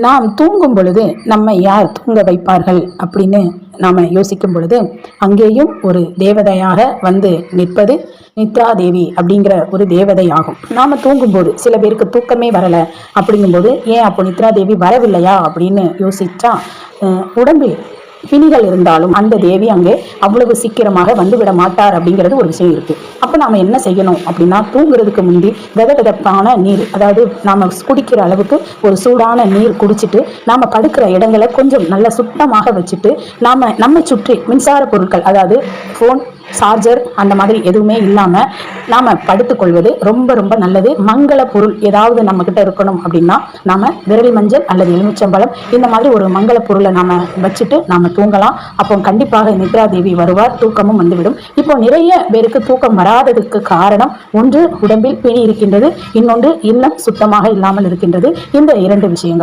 நாம் தூங்கும் பொழுது நம்மை யார் தூங்க வைப்பார்கள் அப்படின்னு நாம் யோசிக்கும் பொழுது அங்கேயும் ஒரு தேவதையாக வந்து நிற்பது நித்ரா தேவி அப்படிங்கிற ஒரு தேவதை ஆகும். நாம் தூங்கும்போது சில பேருக்கு தூக்கமே வரலை அப்படிங்கும்போது ஏன் அப்போ நித்ரா தேவி வரவில்லையா அப்படின்னு யோசிச்சா உடம்பில் பிணிகள் இருந்தாலும் அந்த தேவி அங்கே அவ்வளவு சீக்கிரமாக வந்துவிட மாட்டார் அப்படிங்கிறது ஒரு விஷயம் இருக்கு. அப்போ நாம என்ன செய்யணும் அப்படின்னா, தூங்குறதுக்கு முந்தி வெதவெதப்பான நீர், அதாவது நாம குடிக்கிற அளவுக்கு ஒரு சூடான நீர் குடிச்சிட்டு நாம படுக்கிற இடங்களை கொஞ்சம் நல்ல சுத்தமாக வச்சுட்டு நம்ம சுற்றி மின்சார பொருட்கள், அதாவது போன், சார்ஜர் அந்த மாதிரி எதுவுமே இல்லாமல் நாம் படுத்துக்கொள்வது ரொம்ப ரொம்ப நல்லது. மங்கள பொருள் ஏதாவது நம்மக்கிட்ட இருக்கணும் அப்படின்னா நாம் விரலி மஞ்சள் அல்லது எலுமிச்சம்பழம் இந்த மாதிரி ஒரு மங்கள பொருளை நாம் வச்சுட்டு நாம் தூங்கலாம். அப்போ கண்டிப்பாக நித்ரா தேவி வருவார், தூக்கமும் வந்துவிடும். இப்போ நிறைய பேருக்கு தூக்கம் வராததுக்கு காரணம், ஒன்று உடம்பில் பிணி இருக்கின்றது, இன்னொன்று இல்லம் சுத்தமாக இல்லாமல் இருக்கின்றது. இந்த இரண்டு விஷயங்கள்